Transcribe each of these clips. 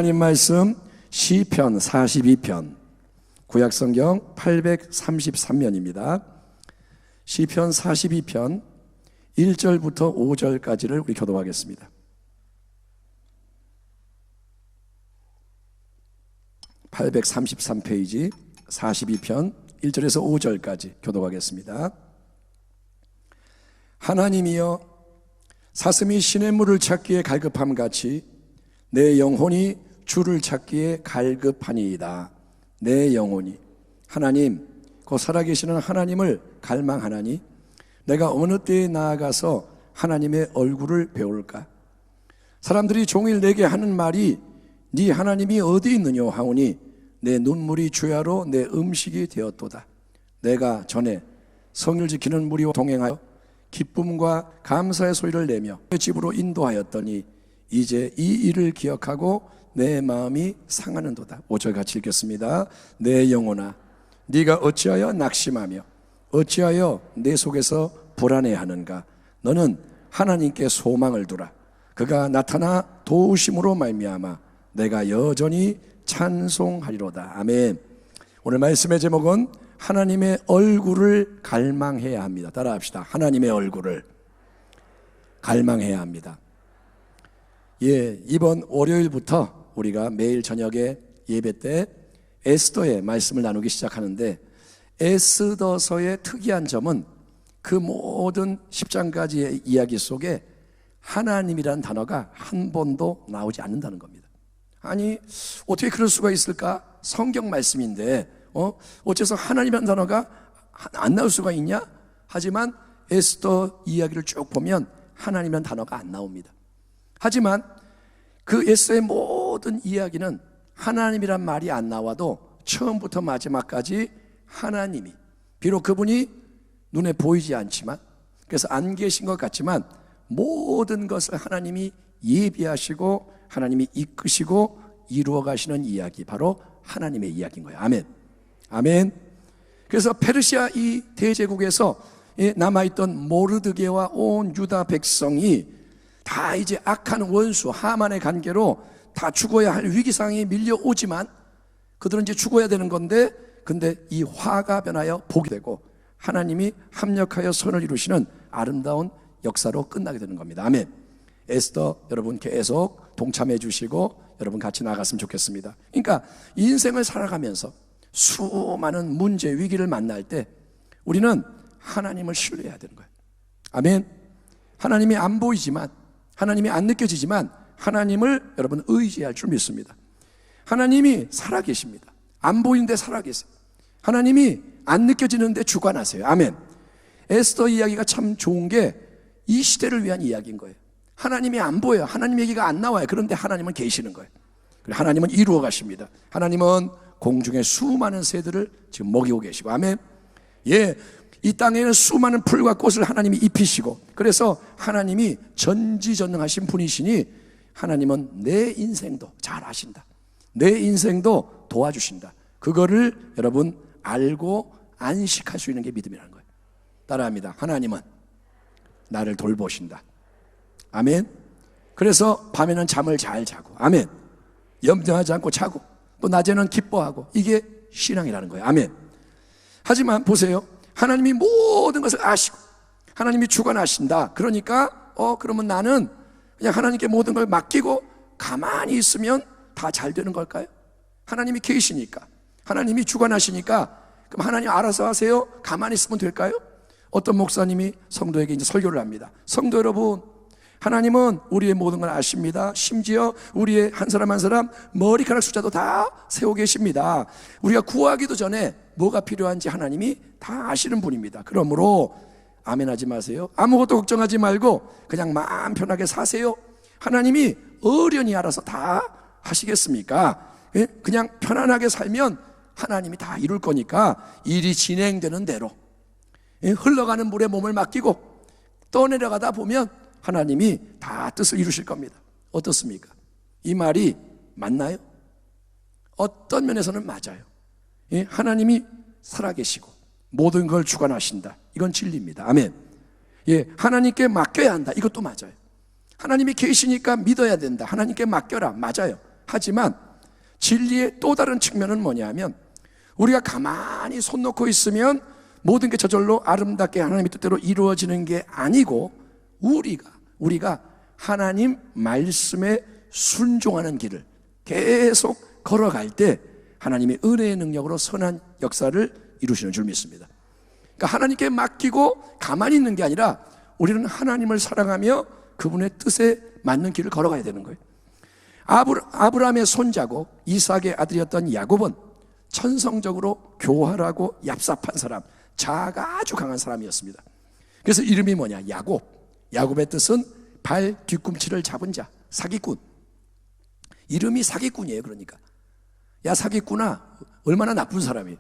하나님 말씀 시편 42편 구약성경 833면입니다. 시편 42편 1절부터 5절까지를 우리 교독하겠습니다. (833페이지) 42편 1절에서 5절까지 교독하겠습니다. 하나님이여, 사슴이 시냇물을 찾기에 갈급함같이 내 영혼이 주를 찾기에 갈급하니이다. 내 영혼이 하나님, 곧 살아계시는 하나님을 갈망하나니 내가 어느 때에 나아가서 하나님의 얼굴을 배울까? 사람들이 종일 내게 하는 말이 네 하나님이 어디 있느냐 하오니 내 눈물이 주야로 내 음식이 되었도다. 내가 전에 성을 지키는 무리와 동행하여 기쁨과 감사의 소리를 내며 집으로 인도하였더니 이제 이 일을 기억하고 내 마음이 상하는도다. 5절 같이 읽겠습니다. 내 영혼아, 네가 어찌하여 낙심하며 어찌하여 내 속에서 불안해하는가? 너는 하나님께 소망을 두라. 그가 나타나 도우심으로 말미암아 내가 여전히 찬송하리로다. 아멘. 오늘 말씀의 제목은 하나님의 얼굴을 갈망해야 합니다. 따라합시다. 하나님의 얼굴을 갈망해야 합니다. 이번 월요일부터 우리가 매일 저녁에 예배 때 에스더의 말씀을 나누기 시작하는데, 에스더서의 특이한 점은 그 모든 10장까지의 이야기 속에 하나님이라는 단어가 한 번도 나오지 않는다는 겁니다. 아니, 어떻게 그럴 수가 있을까? 성경 말씀인데 어째서 하나님이라는 단어가 안 나올 수가 있냐? 하지만 에스더 이야기를 쭉 보면 하나님이라는 단어가 안 나옵니다. 하지만 그 에스더의 모든 이야기는 하나님이란 말이 안 나와도 처음부터 마지막까지 하나님이, 비록 그분이 눈에 보이지 않지만, 그래서 안 계신 것 같지만 모든 것을 하나님이 예비하시고 하나님이 이끄시고 이루어 가시는 이야기, 바로 하나님의 이야기인 거예요. 아멘. 아멘. 그래서 페르시아 이 대제국에서 남아있던 모르드게와 온 유다 백성이 다 이제 악한 원수 하만의 관계로 다 죽어야 할 위기상황이 밀려오지만 그들은 이제 죽어야 되는 건데, 근데 이 화가 변하여 복이 되고 하나님이 합력하여 선을 이루시는 아름다운 역사로 끝나게 되는 겁니다. 아멘. 에스더 여러분 계속 동참해 주시고 여러분 같이 나갔으면 좋겠습니다. 그러니까 인생을 살아가면서 수많은 문제, 위기를 만날 때 우리는 하나님을 신뢰해야 되는 거예요. 아멘. 하나님이 안 보이지만, 하나님이 안 느껴지지만 하나님을 여러분 의지할 줄 믿습니다. 하나님이 살아계십니다. 안 보이는데 살아계세요. 하나님이 안 느껴지는데 주관하세요. 아멘. 에스더 이야기가 참 좋은 게 이 시대를 위한 이야기인 거예요. 하나님이 안 보여요. 하나님 얘기가 안 나와요. 그런데 하나님은 계시는 거예요. 하나님은 이루어 가십니다. 하나님은 공중의 수많은 새들을 지금 먹이고 계시고, 아멘. 이 땅에는 수많은 풀과 꽃을 하나님이 입히시고, 그래서 하나님이 전지전능하신 분이시니 하나님은 내 인생도 잘 아신다. 내 인생도 도와주신다. 그거를 여러분 알고 안식할 수 있는 게 믿음이라는 거예요. 따라합니다. 하나님은 나를 돌보신다. 아멘. 그래서 밤에는 잠을 잘 자고, 아멘. 염려하지 않고 자고, 또 낮에는 기뻐하고, 이게 신앙이라는 거예요. 아멘. 하지만 보세요. 하나님이 모든 것을 아시고 하나님이 주관하신다. 그러니까 그러면 나는 그냥 하나님께 모든 걸 맡기고 가만히 있으면 다 잘 되는 걸까요? 하나님이 계시니까, 하나님이 주관하시니까 그럼 하나님 알아서 하세요. 가만히 있으면 될까요? 어떤 목사님이 성도에게 이제 설교를 합니다. 성도 여러분, 하나님은 우리의 모든 걸 아십니다. 심지어 우리의 한 사람 한 사람 머리카락 숫자도 다 세우고 계십니다. 우리가 구하기도 전에 뭐가 필요한지 하나님이 다 아시는 분입니다. 그러므로 아멘하지 마세요. 아무것도 걱정하지 말고 그냥 마음 편하게 사세요. 하나님이 어련히 알아서 다 하시겠습니까? 그냥 편안하게 살면 하나님이 다 이룰 거니까 일이 진행되는 대로 흘러가는 물에 몸을 맡기고 떠내려가다 보면 하나님이 다 뜻을 이루실 겁니다. 어떻습니까? 이 말이 맞나요? 어떤 면에서는 맞아요. 하나님이 살아계시고 모든 걸 주관하신다. 이건 진리입니다. 아멘. 하나님께 맡겨야 한다. 이것도 맞아요. 하나님이 계시니까 믿어야 된다. 하나님께 맡겨라. 맞아요. 하지만 진리의 또 다른 측면은 뭐냐면, 우리가 가만히 손 놓고 있으면 모든 게 저절로 아름답게 하나님의 뜻대로 이루어지는 게 아니고, 우리가 하나님 말씀에 순종하는 길을 계속 걸어갈 때 하나님의 은혜의 능력으로 선한 역사를 이루시는 줄 믿습니다. 그러니까 하나님께 맡기고 가만히 있는 게 아니라 우리는 하나님을 사랑하며 그분의 뜻에 맞는 길을 걸어가야 되는 거예요. 아브라함의 손자고 이삭의 아들이었던 야곱은 천성적으로 교활하고 얍삽한 사람, 자아가 아주 강한 사람이었습니다. 그래서 이름이 뭐냐? 야곱의 뜻은 발 뒤꿈치를 잡은 자, 사기꾼. 이름이 사기꾼이에요. 그러니까 야 사기꾼아, 얼마나 나쁜 사람이에요.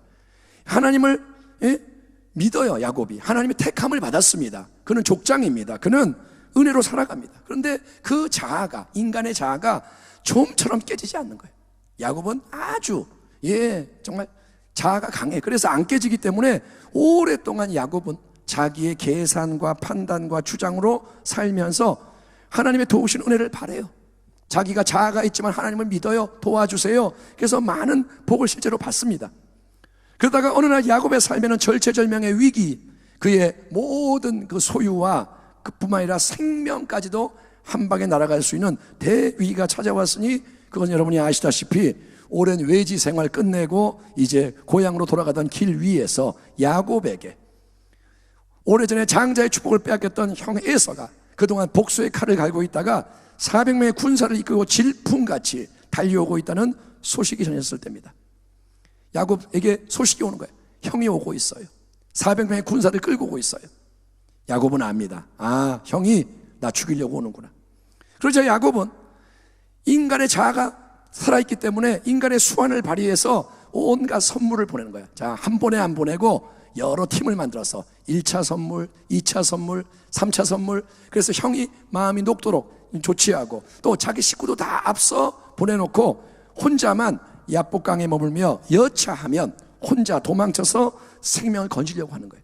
하나님을 믿어요. 야곱이 하나님의 택함을 받았습니다. 그는 족장입니다. 그는 은혜로 살아갑니다. 그런데 그 자아가, 인간의 자아가 좀처럼 깨지지 않는 거예요. 야곱은 아주 정말 자아가 강해. 그래서 안 깨지기 때문에 오랫동안 야곱은 자기의 계산과 판단과 주장으로 살면서 하나님의 도우신 은혜를 바라요. 자기가 자아가 있지만 하나님을 믿어요. 도와주세요. 그래서 많은 복을 실제로 받습니다. 그러다가 어느 날 야곱의 삶에는 절체절명의 위기, 그의 모든 그 소유와 그뿐만 아니라 생명까지도 한 방에 날아갈 수 있는 대위기가 찾아왔으니, 그건 여러분이 아시다시피 오랜 외지 생활 끝내고 이제 고향으로 돌아가던 길 위에서 야곱에게 오래전에 장자의 축복을 빼앗겼던 형 에서가 그동안 복수의 칼을 갈고 있다가 400명의 군사를 이끌고 질풍같이 달려오고 있다는 소식이 전해졌을 때입니다. 야곱에게 소식이 오는 거예요. 형이 오고 있어요. 400명의 군사를 끌고 오고 있어요. 야곱은 압니다. 형이 나 죽이려고 오는구나. 그러자 야곱은 인간의 자아가 살아있기 때문에 인간의 수완을 발휘해서 온갖 선물을 보내는 거야. 자, 한 번에 안 보내고 여러 팀을 만들어서 1차 선물, 2차 선물, 3차 선물. 그래서 형이 마음이 녹도록 조치하고 또 자기 식구도 다 앞서 보내놓고 혼자만 야복강에 머물며 여차하면 혼자 도망쳐서 생명을 건지려고 하는 거예요.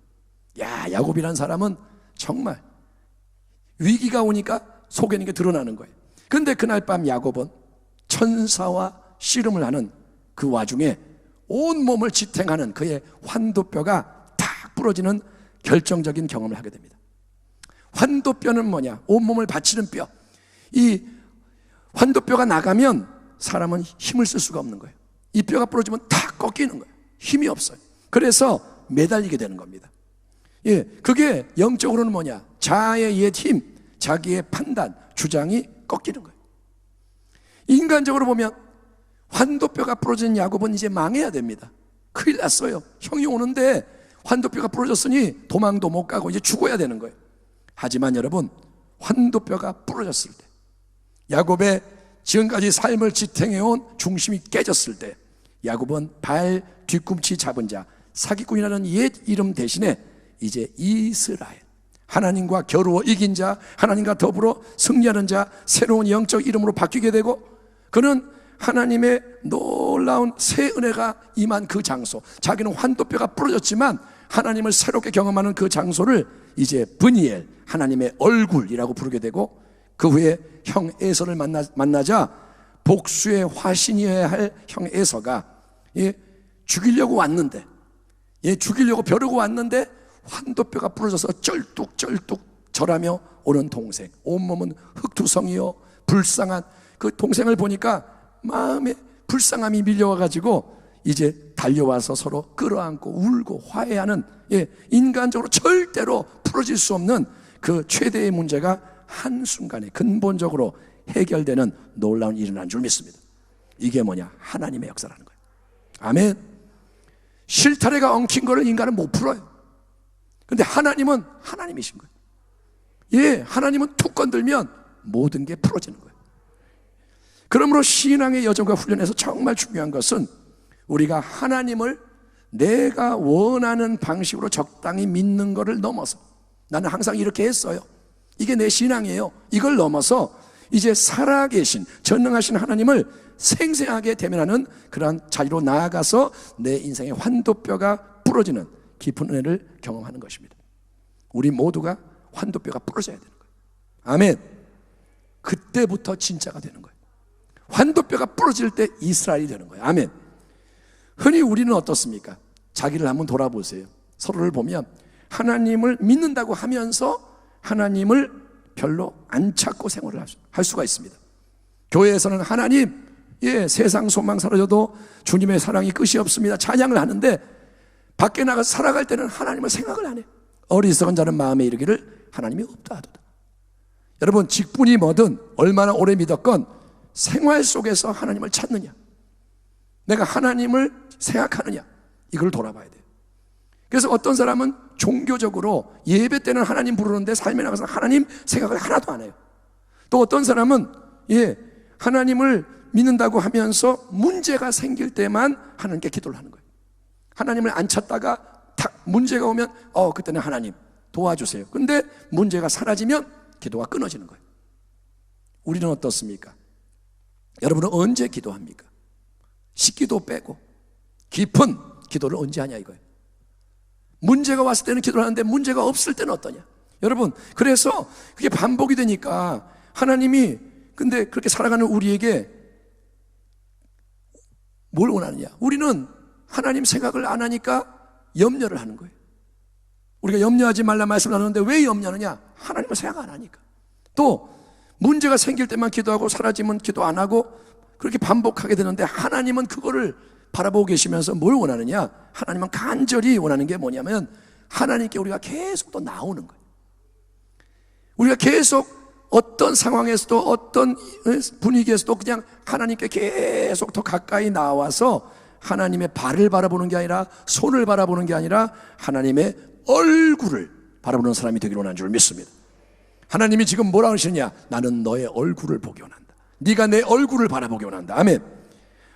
야곱이라는 사람은 정말 위기가 오니까 속에 있는 게 드러나는 거예요. 그런데 그날 밤 야곱은 천사와 씨름을 하는 그 와중에 온몸을 지탱하는 그의 환도뼈가 탁 부러지는 결정적인 경험을 하게 됩니다. 환도뼈는 뭐냐? 온몸을 바치는 뼈. 이 환도뼈가 나가면 사람은 힘을 쓸 수가 없는 거예요. 이 뼈가 부러지면 탁 꺾이는 거예요. 힘이 없어요. 그래서 매달리게 되는 겁니다. 그게 영적으로는 뭐냐? 자아의 옛 힘, 자기의 판단, 주장이 꺾이는 거예요. 인간적으로 보면 환도뼈가 부러진 야곱은 이제 망해야 됩니다. 큰일 났어요. 형이 오는데 환도뼈가 부러졌으니 도망도 못 가고 이제 죽어야 되는 거예요. 하지만 여러분, 환도뼈가 부러졌을 때, 야곱의 지금까지 삶을 지탱해온 중심이 깨졌을 때, 야곱은 발 뒤꿈치 잡은 자, 사기꾼이라는 옛 이름 대신에 이제 이스라엘, 하나님과 겨루어 이긴 자, 하나님과 더불어 승리하는 자, 새로운 영적 이름으로 바뀌게 되고, 그는 하나님의 놀라운 새 은혜가 임한 그 장소, 자기는 환도뼈가 부러졌지만 하나님을 새롭게 경험하는 그 장소를 이제 브니엘, 하나님의 얼굴이라고 부르게 되고, 그 후에 형 에서를 만나자 복수의 화신이어야 할 형 에서가 죽이려고 왔는데, 죽이려고 벼르고 왔는데 환도뼈가 부러져서 쩔뚝쩔뚝 절하며 오는 동생, 온몸은 흙투성이요 불쌍한 그 동생을 보니까 마음에 불쌍함이 밀려와가지고 이제 달려와서 서로 끌어안고 울고 화해하는, 인간적으로 절대로 풀어질 수 없는 그 최대의 문제가 한순간에 근본적으로 해결되는 놀라운 일이 난 줄 믿습니다. 이게 뭐냐? 하나님의 역사라는 거예요. 아멘. 실타래가 엉킨 거를 인간은 못 풀어요. 근데 하나님은 하나님이신 거예요. 하나님은 툭 건들면 모든 게 풀어지는 거예요. 그러므로 신앙의 여정과 훈련에서 정말 중요한 것은 우리가 하나님을 내가 원하는 방식으로 적당히 믿는 것을 넘어서, 나는 항상 이렇게 했어요, 이게 내 신앙이에요, 이걸 넘어서 이제 살아계신 전능하신 하나님을 생생하게 대면하는 그러한 자리로 나아가서 내 인생의 환도뼈가 부러지는 깊은 은혜를 경험하는 것입니다. 우리 모두가 환도뼈가 부러져야 되는 거예요. 아멘. 그때부터 진짜가 되는 거예요. 환도뼈가 부러질 때 이스라엘이 되는 거예요. 아멘. 흔히 우리는 어떻습니까? 자기를 한번 돌아보세요. 서로를 보면 하나님을 믿는다고 하면서 하나님을 별로 안 찾고 생활을 할 수가 있습니다. 교회에서는 하나님, 세상 소망 사라져도 주님의 사랑이 끝이 없습니다, 찬양을 하는데 밖에 나가서 살아갈 때는 하나님을 생각을 안 해요. 어리석은 자는 마음에 이르기를 하나님이 없다 하도다. 여러분, 직분이 뭐든 얼마나 오래 믿었건 생활 속에서 하나님을 찾느냐, 내가 하나님을 생각하느냐, 이걸 돌아봐야 돼요. 그래서 어떤 사람은 종교적으로 예배 때는 하나님 부르는데 삶에 나가서 하나님 생각을 하나도 안 해요. 또 어떤 사람은 하나님을 믿는다고 하면서 문제가 생길 때만 하나님께 기도를 하는 거예요. 하나님을 안 찾다가 탁 문제가 오면 그때는 하나님 도와주세요. 근데 문제가 사라지면 기도가 끊어지는 거예요. 우리는 어떻습니까? 여러분은 언제 기도합니까? 식기도 빼고 깊은 기도를 언제 하냐 이거예요. 문제가 왔을 때는 기도를 하는데 문제가 없을 때는 어떠냐. 여러분, 그래서 그게 반복이 되니까 하나님이 근데 그렇게 살아가는 우리에게 뭘 원하느냐. 우리는 하나님 생각을 안 하니까 염려를 하는 거예요. 우리가 염려하지 말라 말씀을 하는데 왜 염려하느냐? 하나님을 생각 안 하니까. 또 문제가 생길 때만 기도하고 사라지면 기도 안 하고 그렇게 반복하게 되는데 하나님은 그거를 바라보고 계시면서 뭘 원하느냐? 하나님은 간절히 원하는 게 뭐냐면 하나님께 우리가 계속 또 나오는 거예요. 우리가 계속 어떤 상황에서도 어떤 분위기에서도 그냥 하나님께 계속 더 가까이 나와서 하나님의 발을 바라보는 게 아니라 손을 바라보는 게 아니라 하나님의 얼굴을 바라보는 사람이 되기를 원하는 줄 믿습니다. 하나님이 지금 뭐라 하시느냐? 나는 너의 얼굴을 보기 원한다. 네가 내 얼굴을 바라보기 원한다. 아멘.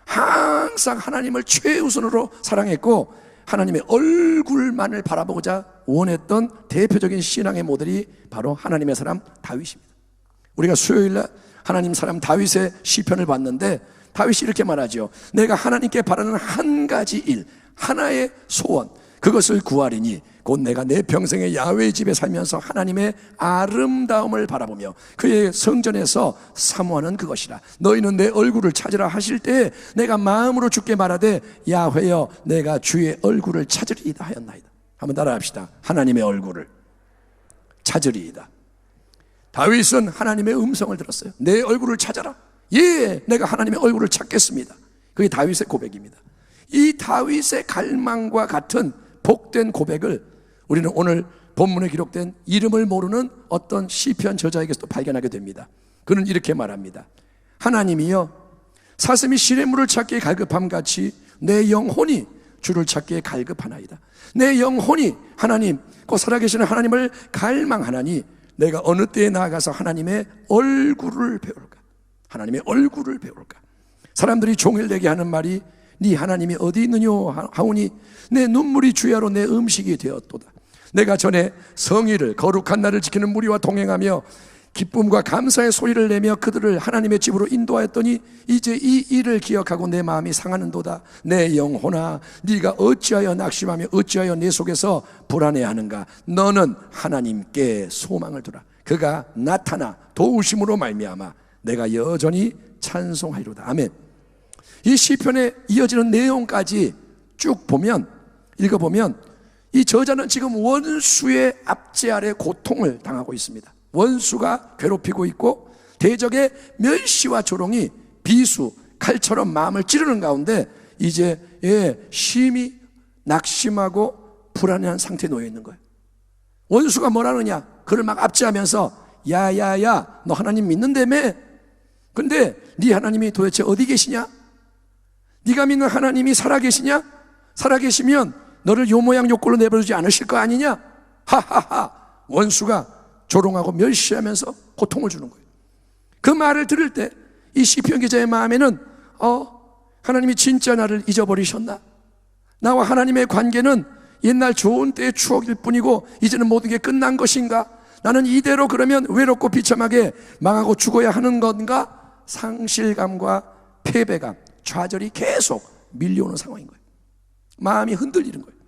항상 하나님을 최우선으로 사랑했고 하나님의 얼굴만을 바라보고자 원했던 대표적인 신앙의 모델이 바로 하나님의 사람 다윗입니다. 우리가 수요일날 하나님 사람 다윗의 시편을 봤는데 다윗이 이렇게 말하죠. 내가 하나님께 바라는 한 가지 일, 하나의 소원, 그것을 구하리니 곧 내가 내 평생에 야훼의 집에 살면서 하나님의 아름다움을 바라보며 그의 성전에서 사모하는 그것이라. 너희는 내 얼굴을 찾으라 하실 때 내가 마음으로 주께 말하되 야훼여 내가 주의 얼굴을 찾으리이다 하였나이다. 한번 따라합시다. 하나님의 얼굴을 찾으리이다. 다윗은 하나님의 음성을 들었어요. 내 얼굴을 찾아라. 내가 하나님의 얼굴을 찾겠습니다. 그게 다윗의 고백입니다. 이 다윗의 갈망과 같은 복된 고백을 우리는 오늘 본문에 기록된 이름을 모르는 어떤 시편 저자에게서도 발견하게 됩니다. 그는 이렇게 말합니다. 하나님이여 사슴이 시냇물을 찾기에 갈급함같이 내 영혼이 주를 찾기에 갈급하나이다. 내 영혼이 하나님 곧 살아계시는 하나님을 갈망하나니 내가 어느 때에 나아가서 하나님의 얼굴을 배울까? 하나님의 얼굴을 배울까? 사람들이 종일 내게 하는 말이 네 하나님이 어디 있느뇨 하오니 내 눈물이 주야로 내 음식이 되었도다. 내가 전에 성의를 거룩한 날을 지키는 무리와 동행하며 기쁨과 감사의 소리를 내며 그들을 하나님의 집으로 인도하였더니 이제 이 일을 기억하고 내 마음이 상하는도다. 내 영혼아 네가 어찌하여 낙심하며 어찌하여 내 속에서 불안해하는가? 너는 하나님께 소망을 두라. 그가 나타나 도우심으로 말미암아 내가 여전히 찬송하리로다. 아멘. 이 시편에 이어지는 내용까지 쭉 보면 읽어보면 이 저자는 지금 원수의 압제 아래 고통을 당하고 있습니다. 원수가 괴롭히고 있고 대적의 멸시와 조롱이 비수, 칼처럼 마음을 찌르는 가운데 이제 심히 낙심하고 불안한 상태에 놓여 있는 거예요. 원수가 뭐라느냐? 그를 막 압제하면서 야야야 너 하나님 믿는다며? 근데 네 하나님이 도대체 어디 계시냐? 네가 믿는 하나님이 살아계시냐? 살아계시면 너를 요 모양 요 꼴로 내버려두지 않으실 거 아니냐? 하하하. 원수가 조롱하고 멸시하면서 고통을 주는 거예요. 그 말을 들을 때 이 시편 기자의 마음에는 하나님이 진짜 나를 잊어버리셨나? 나와 하나님의 관계는 옛날 좋은 때의 추억일 뿐이고 이제는 모든 게 끝난 것인가? 나는 이대로 그러면 외롭고 비참하게 망하고 죽어야 하는 건가? 상실감과 패배감, 좌절이 계속 밀려오는 상황인 거예요. 마음이 흔들리는 거예요.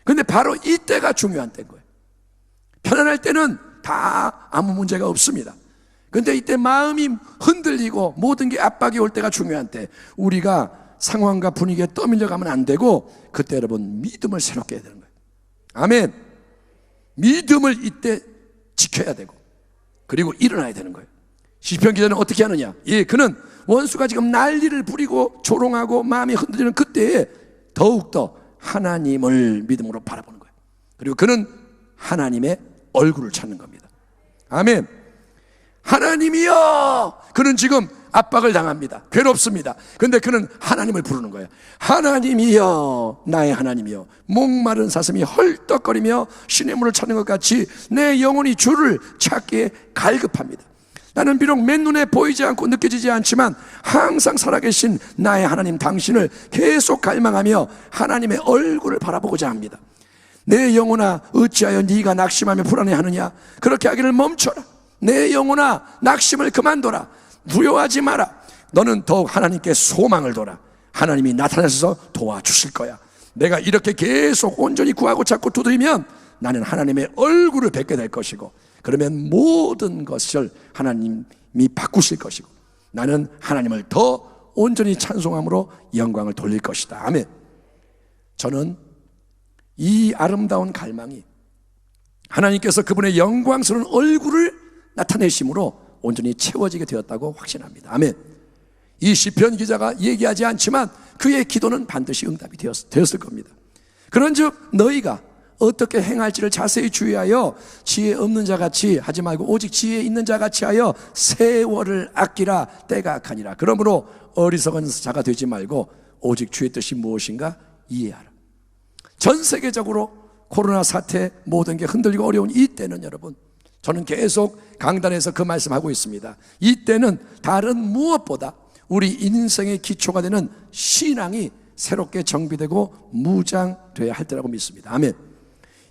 그런데 바로 이때가 중요한 때인 거예요. 편안할 때는 다 아무 문제가 없습니다. 근데 이때 마음이 흔들리고 모든 게 압박이 올 때가 중요한 때, 우리가 상황과 분위기에 떠밀려 가면 안 되고, 그때 여러분 믿음을 새롭게 해야 되는 거예요. 아멘. 믿음을 이때 지켜야 되고, 그리고 일어나야 되는 거예요. 시편 기자는 어떻게 하느냐? 예, 그는 원수가 지금 난리를 부리고 조롱하고 마음이 흔들리는 그때에 더욱더 하나님을 믿음으로 바라보는 거예요. 그리고 그는 하나님의 얼굴을 찾는 겁니다. 아멘. 하나님이여. 그는 지금 압박을 당합니다. 괴롭습니다. 근데 그는 하나님을 부르는 거예요. 하나님이여, 나의 하나님이여. 목마른 사슴이 헐떡거리며 시냇물을 찾는 것 같이 내 영혼이 주를 찾기에 갈급합니다. 나는 비록 맨눈에 보이지 않고 느껴지지 않지만 항상 살아계신 나의 하나님 당신을 계속 갈망하며 하나님의 얼굴을 바라보고자 합니다. 내 영혼아, 어찌하여 네가 낙심하며 불안해하느냐? 그렇게 하기를 멈춰라. 내 영혼아, 낙심을 그만둬라. 두려워하지 마라. 너는 더욱 하나님께 소망을 둬라. 하나님이 나타나셔서 도와주실 거야. 내가 이렇게 계속 온전히 구하고 찾고 두드리면 나는 하나님의 얼굴을 뵙게 될 것이고, 그러면 모든 것을 하나님이 바꾸실 것이고, 나는 하나님을 더 온전히 찬송함으로 영광을 돌릴 것이다. 아멘. 저는 이 아름다운 갈망이 하나님께서 그분의 영광스러운 얼굴을 나타내심으로 온전히 채워지게 되었다고 확신합니다. 아멘. 이 시편 기자가 얘기하지 않지만 그의 기도는 반드시 응답이 되었을 겁니다. 그런즉 너희가 어떻게 행할지를 자세히 주의하여 지혜 없는 자같이 하지 말고 오직 지혜 있는 자같이 하여 세월을 아끼라. 때가 악하니라. 그러므로 어리석은 자가 되지 말고 오직 주의 뜻이 무엇인가 이해하라. 전 세계적으로 코로나 사태 모든 게 흔들리고 어려운 이때는 여러분, 저는 계속 강단에서 그 말씀하고 있습니다. 이때는 다른 무엇보다 우리 인생의 기초가 되는 신앙이 새롭게 정비되고 무장되어야 할 때라고 믿습니다. 아멘.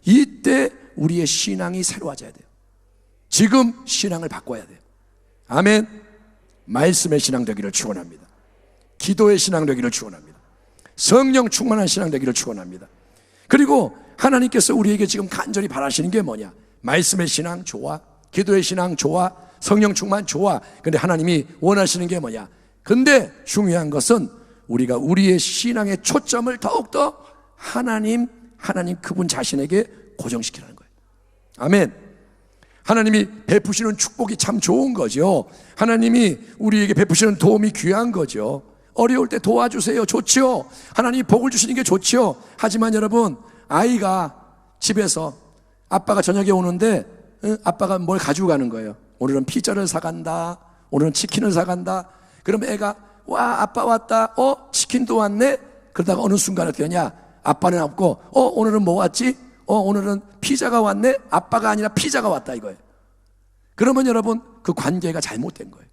이때 우리의 신앙이 새로워져야 돼요. 지금 신앙을 바꿔야 돼요. 아멘. 말씀의 신앙 되기를 축원합니다. 기도의 신앙 되기를 축원합니다. 성령 충만한 신앙 되기를 축원합니다. 그리고 하나님께서 우리에게 지금 간절히 바라시는 게 뭐냐? 말씀의 신앙 좋아, 기도의 신앙 좋아, 성령 충만 좋아. 근데 하나님이 원하시는 게 뭐냐? 근데 중요한 것은 우리가 우리의 신앙의 초점을 더욱더 하나님 그분 자신에게 고정시키라는 거예요. 아멘. 하나님이 베푸시는 축복이 참 좋은 거죠. 하나님이 우리에게 베푸시는 도움이 귀한 거죠. 어려울 때 도와주세요. 좋죠. 하나님이 복을 주시는 게 좋죠. 하지만 여러분, 아이가 집에서 아빠가 저녁에 오는데 아빠가 뭘 가지고 가는 거예요. 오늘은 피자를 사간다, 오늘은 치킨을 사간다. 그럼 애가 와, 아빠 왔다, 치킨도 왔네. 그러다가 어느 순간에 어떻게 하냐, 아빠는 없고 오늘은 뭐 왔지? 오늘은 피자가 왔네. 아빠가 아니라 피자가 왔다 이거예요. 그러면 여러분, 그 관계가 잘못된 거예요.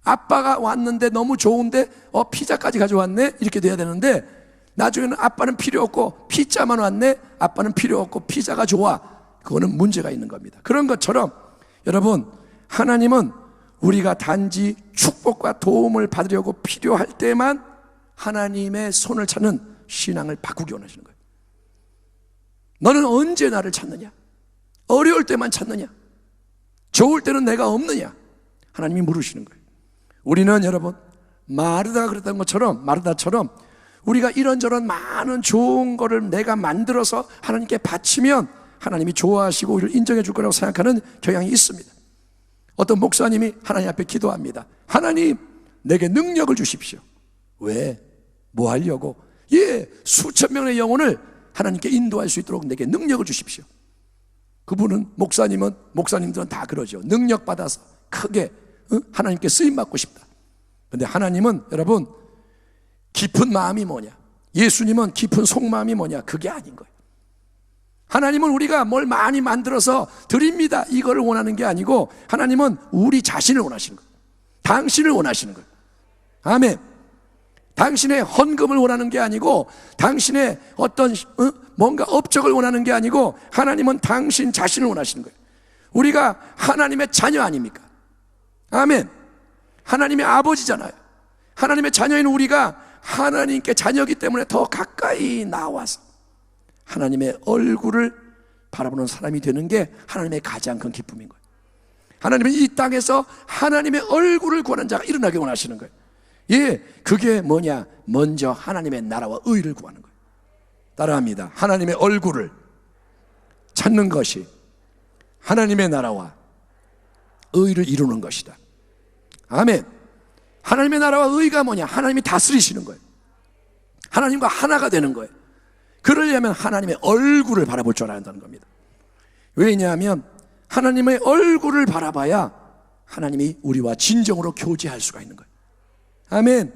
아빠가 왔는데 너무 좋은데 피자까지 가져왔네 이렇게 돼야 되는데, 나중에는 아빠는 필요 없고 피자만 왔네. 아빠는 필요 없고 피자가 좋아. 그거는 문제가 있는 겁니다. 그런 것처럼 여러분, 하나님은 우리가 단지 축복과 도움을 받으려고 필요할 때만 하나님의 손을 찾는 신앙을 바꾸기 원하시는 거예요. 너는 언제 나를 찾느냐? 어려울 때만 찾느냐? 좋을 때는 내가 없느냐? 하나님이 물으시는 거예요. 우리는 여러분, 마르다가 그랬던 것처럼, 마르다처럼 우리가 이런저런 많은 좋은 거를 내가 만들어서 하나님께 바치면 하나님이 좋아하시고 우리를 인정해 줄 거라고 생각하는 경향이 있습니다. 어떤 목사님이 하나님 앞에 기도합니다. 하나님, 내게 능력을 주십시오. 왜? 뭐 하려고? 수천 명의 영혼을 하나님께 인도할 수 있도록 내게 능력을 주십시오. 그분은, 목사님들은 다 그러죠. 능력 받아서 크게 하나님께 쓰임받고 싶다. 근데 하나님은 여러분, 깊은 마음이 뭐냐? 예수님은 깊은 속마음이 뭐냐? 그게 아닌 거예요. 하나님은 우리가 뭘 많이 만들어서 드립니다, 이거를 원하는 게 아니고, 하나님은 우리 자신을 원하시는 거예요. 당신을 원하시는 거예요. 아멘. 당신의 헌금을 원하는 게 아니고, 당신의 어떤 뭔가 업적을 원하는 게 아니고, 하나님은 당신 자신을 원하시는 거예요. 우리가 하나님의 자녀 아닙니까? 아멘. 하나님의 아버지잖아요. 하나님의 자녀인 우리가 하나님께 자녀이기 때문에 더 가까이 나와서 하나님의 얼굴을 바라보는 사람이 되는 게 하나님의 가장 큰 기쁨인 거예요. 하나님은 이 땅에서 하나님의 얼굴을 구하는 자가 일어나게 원하시는 거예요. 예, 그게 뭐냐? 먼저 하나님의 나라와 의를 구하는 거예요. 따라합니다. 하나님의 얼굴을 찾는 것이 하나님의 나라와 의를 이루는 것이다. 아멘. 하나님의 나라와 의가 뭐냐? 하나님이 다스리시는 거예요. 하나님과 하나가 되는 거예요. 그러려면 하나님의 얼굴을 바라볼 줄 알아야 한다는 겁니다. 왜냐하면 하나님의 얼굴을 바라봐야 하나님이 우리와 진정으로 교제할 수가 있는 거예요. 아멘.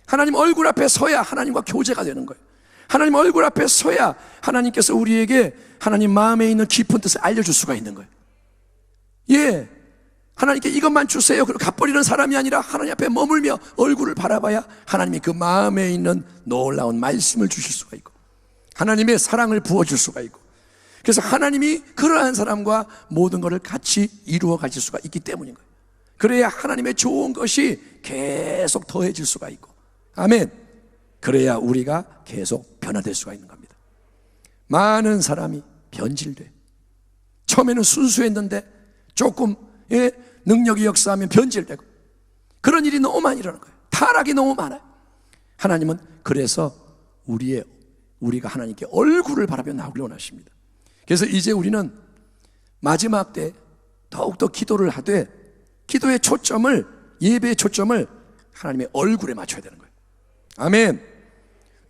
하나님 얼굴 앞에 서야 하나님과 교제가 되는 거예요. 하나님 얼굴 앞에 서야 하나님께서 우리에게 하나님 마음에 있는 깊은 뜻을 알려줄 수가 있는 거예요. 예, 하나님께 이것만 주세요 그리고 갚버리는 사람이 아니라 하나님 앞에 머물며 얼굴을 바라봐야 하나님이 그 마음에 있는 놀라운 말씀을 주실 수가 있고 하나님의 사랑을 부어줄 수가 있고, 그래서 하나님이 그러한 사람과 모든 것을 같이 이루어 가실 수가 있기 때문인 거예요. 그래야 하나님의 좋은 것이 계속 더해질 수가 있고, 아멘. 그래야 우리가 계속 변화될 수가 있는 겁니다. 많은 사람이 변질돼. 처음에는 순수했는데 조금 능력이 역사하면 변질되고, 그런 일이 너무 많이 일어나는 거예요. 타락이 너무 많아요. 하나님은 그래서 우리가 하나님께 얼굴을 바라며 나오길 원하십니다. 그래서 이제 우리는 마지막 때 더욱더 기도를 하되, 기도의 초점을, 예배의 초점을 하나님의 얼굴에 맞춰야 되는 거예요. 아멘.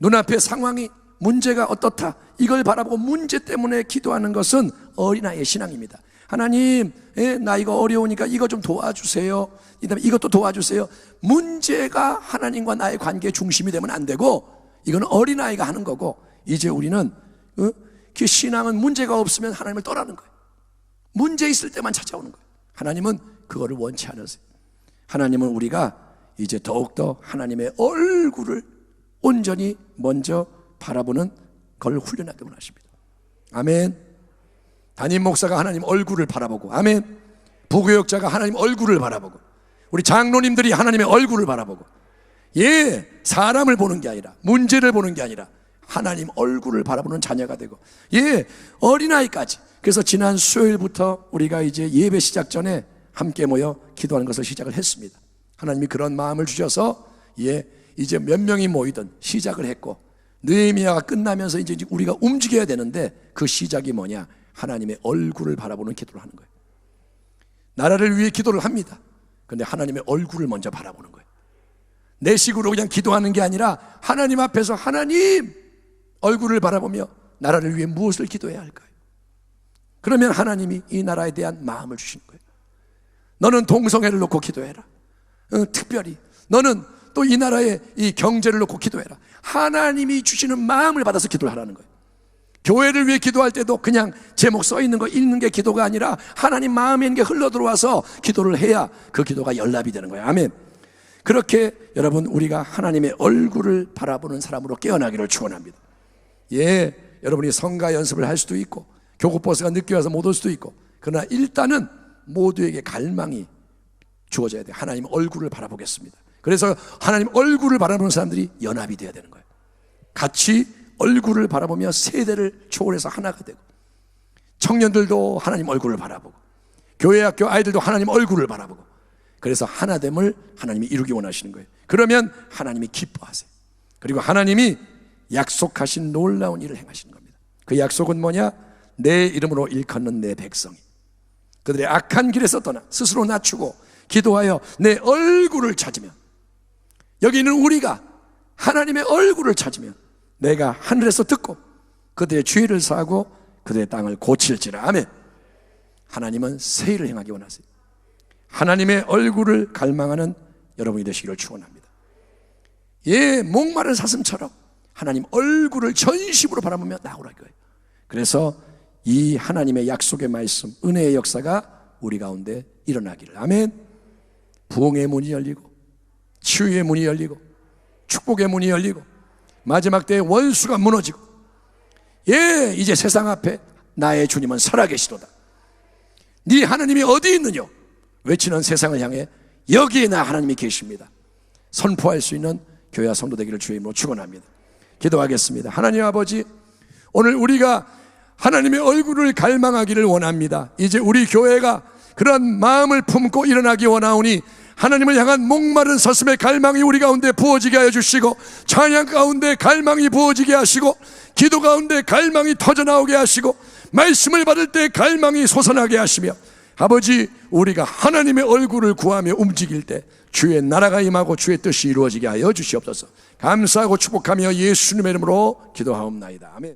눈앞의 상황이, 문제가 어떻다, 이걸 바라보고 문제 때문에 기도하는 것은 어린아이의 신앙입니다. 하나님, 나 이거 어려우니까 이거 좀 도와주세요. 그 다음에 이것도 도와주세요. 문제가 하나님과 나의 관계의 중심이 되면 안 되고, 이건 어린아이가 하는 거고, 이제 우리는 그 신앙은 문제가 없으면 하나님을 떠나는 거예요. 문제 있을 때만 찾아오는 거예요. 하나님은 그거를 원치 않으세요. 하나님은 우리가 이제 더욱더 하나님의 얼굴을 온전히 먼저 바라보는 걸 훈련하기 원하십니다. 아멘. 담임 목사가 하나님 얼굴을 바라보고, 아멘. 부교역자가 하나님 얼굴을 바라보고, 우리 장로님들이 하나님의 얼굴을 바라보고, 예, 사람을 보는 게 아니라, 문제를 보는 게 아니라 하나님 얼굴을 바라보는 자녀가 되고, 예, 어린아이까지. 그래서 지난 수요일부터 우리가 이제 예배 시작 전에 함께 모여 기도하는 것을 시작을 했습니다. 하나님이 그런 마음을 주셔서, 예, 이제 몇 명이 모이든 시작을 했고, 느헤미야가 끝나면서 이제 우리가 움직여야 되는데, 그 시작이 뭐냐? 하나님의 얼굴을 바라보는 기도를 하는 거예요. 나라를 위해 기도를 합니다. 그런데 하나님의 얼굴을 먼저 바라보는 거예요. 내 식으로 그냥 기도하는 게 아니라 하나님 앞에서 하나님 얼굴을 바라보며 나라를 위해 무엇을 기도해야 할까요? 그러면 하나님이 이 나라에 대한 마음을 주시는 거예요. 너는 동성애를 놓고 기도해라. 특별히 너는 또 이 나라의 이 경제를 놓고 기도해라. 하나님이 주시는 마음을 받아서 기도를 하라는 거예요. 교회를 위해 기도할 때도 그냥 제목 써 있는 거 읽는 게 기도가 아니라 하나님 마음에 있는 게 흘러 들어와서 기도를 해야 그 기도가 연락이 되는 거예요. 아멘. 그렇게 여러분, 우리가 하나님의 얼굴을 바라보는 사람으로 깨어나기를 축원합니다. 예, 여러분이 성가 연습을 할 수도 있고 교구버스가 늦게 와서 못 올 수도 있고, 그러나 일단은 모두에게 갈망이 주어져야 돼요. 하나님 얼굴을 바라보겠습니다. 그래서 하나님 얼굴을 바라보는 사람들이 연합이 되어야 되는 거예요. 같이 얼굴을 바라보며 세대를 초월해서 하나가 되고, 청년들도 하나님 얼굴을 바라보고, 교회 학교 아이들도 하나님 얼굴을 바라보고, 그래서 하나됨을 하나님이 이루기 원하시는 거예요. 그러면 하나님이 기뻐하세요. 그리고 하나님이 약속하신 놀라운 일을 행하시는 겁니다. 그 약속은 뭐냐? 내 이름으로 일컫는 내 백성이 그들의 악한 길에서 떠나 스스로 낮추고 기도하여 내 얼굴을 찾으면, 여기 있는 우리가 하나님의 얼굴을 찾으면 내가 하늘에서 듣고 그들의 죄를 사하고 그들의 땅을 고칠지라. 아멘. 하나님은 새 일을 행하기 원하세요. 하나님의 얼굴을 갈망하는 여러분이 되시기를 축원합니다. 예, 목마른 사슴처럼 하나님 얼굴을 전심으로 바라보며 나오라 거예요. 그래서 이 하나님의 약속의 말씀, 은혜의 역사가 우리 가운데 일어나기를. 아멘. 부흥의 문이 열리고, 치유의 문이 열리고, 축복의 문이 열리고, 마지막 때에 원수가 무너지고, 예, 이제 세상 앞에 나의 주님은 살아계시도다. 네 하나님이 어디 있느냐 외치는 세상을 향해 여기에 나 하나님이 계십니다 선포할 수 있는 교회와 성도 되기를 주의 이름으로 축원합니다. 기도하겠습니다. 하나님 아버지, 오늘 우리가 하나님의 얼굴을 갈망하기를 원합니다. 이제 우리 교회가 그러한 마음을 품고 일어나기 원하오니 하나님을 향한 목마른 사슴의 갈망이 우리 가운데 부어지게 하여 주시고, 찬양 가운데 갈망이 부어지게 하시고, 기도 가운데 갈망이 터져나오게 하시고, 말씀을 받을 때 갈망이 솟아나게 하시며, 아버지, 우리가 하나님의 얼굴을 구하며 움직일 때 주의 나라가 임하고 주의 뜻이 이루어지게 하여 주시옵소서. 감사하고 축복하며 예수님의 이름으로 기도하옵나이다. 아멘.